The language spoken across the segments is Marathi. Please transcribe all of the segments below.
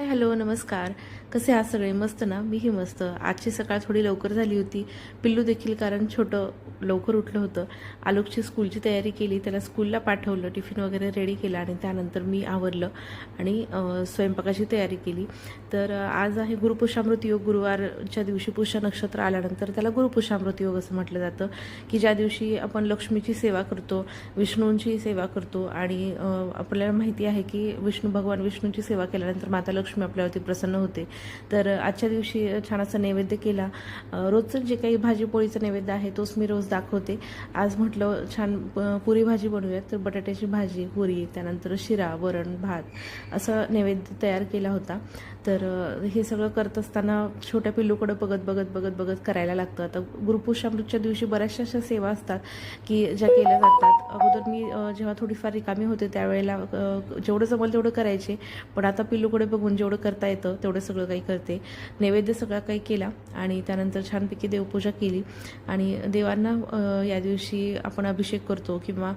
हॅलो नमस्कार. कसे आहात सगळे? मस्त ना? मीही मस्त. आजची सकाळ थोडी लवकर झाली होती. पिल्लू देखील कारण छोटं लवकर उठलं होतं. आलोकची स्कूलची तयारी केली, त्याला स्कूलला पाठवलं, टिफिन वगैरे रेडी केला आणि त्यानंतर मी आवरलं आणि स्वयंपाकाची तयारी केली. तर आज आहे गुरुपुष्यामृत योग. गुरुवारच्या दिवशी पुष्य नक्षत्र आल्यानंतर त्याला गुरुपुष्यामृत योग असं म्हटलं जातं, की ज्या दिवशी आपण लक्ष्मीची सेवा करतो, विष्णूंची सेवा करतो आणि आपल्याला माहिती आहे की भगवान विष्णूंची सेवा केल्यानंतर माता लक्ष्मी आपल्यावरती प्रसन्न होते. तर आजच्या दिवशी छान असा नैवेद्य केला. रोजचं जे काही भाजीपोळीचं नैवेद्य आहे तोच मी रोज दाखवते. आज म्हटलं छान पुरी भाजी बनवूयात. तर बटाट्याची भाजी, पुरी, त्यानंतर शिरा, वरण, भात असं नैवेद्य तयार केला होता. तर हे सगळं करत असताना छोट्या पिल्लूकडं बघत करायला लागतं. आता गुरुपुष्यामृतच्या दिवशी बऱ्याचशा अशा सेवा असतात की ज्या केल्या जातात. अगोदर मी जेव्हा थोडीफार रिकामी होते त्यावेळेला जेवढं जमलं तेवढं करायचे, पण आता पिल्लूकडे बघून जेवढं करता येतं तेवढं सगळं काही करते. नैवेद्य सगळा काही केला आणि त्यानंतर छानपैकी देवपूजा केली. आणि देवांना या दिवशी आपण अभिषेक करतो किंवा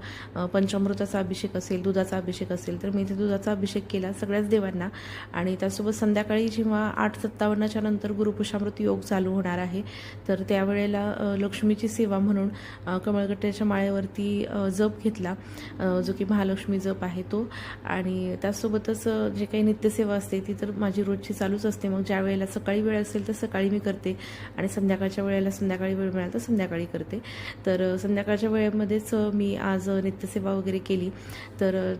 पंचामृताचा अभिषेक असेल, दुधाचा अभिषेक असेल, तर मी इथे दुधाचा अभिषेक केला सगळ्याच देवांना. आणि त्यासोबत संध्याकाळी जेव्हा 8:57च्या नंतर गुरुपुष्यामृत योग चालू होणार आहे, तर त्यावेळेला लक्ष्मीची सेवा म्हणून कमळगट्ट्याच्या माळेवरती जप घेतला, जो की महालक्ष्मी जप आहे तो. आणि त्यासोबतच जे काही नित्यसेवा असते ती तर माझी रोजची चालूच असते. मग ज्या वेळेला सकाळी वेळ असेल तर सकाळी मी करते आणि संध्याकाळच्या वेळेला संध्याकाळी वेळ मिळाला तर संध्याकाळी करते. तर संध्याकाळच्या वेळेमध्येच मी आज नित्यसेवा वगैरे केली. तर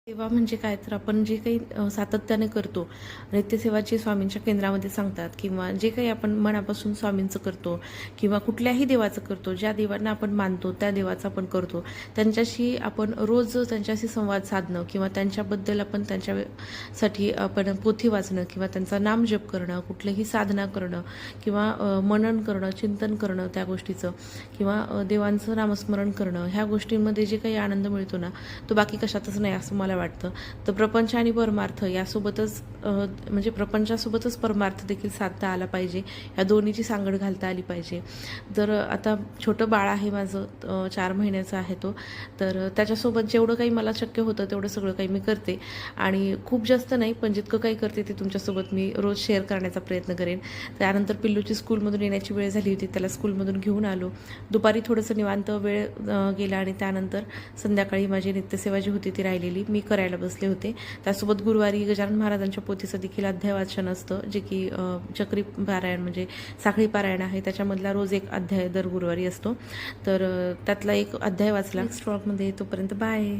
सेवा म्हणजे काय, तर आपण जे काही सातत्याने करतो, नित्यसेवाची स्वामींच्या केंद्रामध्ये सांगतात, किंवा जे काही आपण मनापासून स्वामींचं करतो किंवा कुठल्याही देवाचं करतो, ज्या देवांना आपण मानतो त्या देवाचं आपण करतो, त्यांच्याशी आपण रोज त्यांच्याशी संवाद साधणं किंवा त्यांच्याबद्दल आपण त्यांच्यासाठी आपण पोथी वाचणं किंवा त्यांचा नामजप करणं, कुठलीही साधना करणं किंवा मनन करणं, चिंतन करणं त्या गोष्टीचं, किंवा देवांचं नामस्मरण करणं, ह्या गोष्टींमध्ये जे काही आनंद मिळतो ना, तो बाकी कशातच नाही असं मला वाटतं. तर प्रपंच आणि परमार्थ यासोबतच म्हणजे प्रपंचासोबतच परमार्थ देखील साधता आला पाहिजे, या दोन्हीची सांगड घालता आली पाहिजे. तर आता छोटं बाळ आहे माझं, 4 महिन्याचं आहे तो. तर त्याच्यासोबत जेवढं काही मला शक्य होतं तेवढं सगळं काही मी करते आणि खूप जास्त नाही, पण जितकं काही करते ते तुमच्यासोबत मी रोज शेअर करण्याचा प्रयत्न करेन. त्यानंतर पिल्लूची स्कूलमधून येण्याची वेळ झाली होती, त्याला स्कूलमधून घेऊन आलो. दुपारी थोडंसं निवांत वेळ गेला आणि त्यानंतर संध्याकाळी माझी नित्यसेवा जी होती ती राहिलेली मी करायला बसले होते. त्यासोबत गुरुवारी गजानन महाराजांच्या पोथीचं देखील अध्याय वाचन असतं, जे की चक्री पारायण म्हणजे साखळी पारायण आहे, त्याच्यामधला रोज एक अध्याय दर गुरुवारी असतो. तर त्यातला एक अध्याय वाचला. स्टॉकमध्ये तोपर्यंत बाय.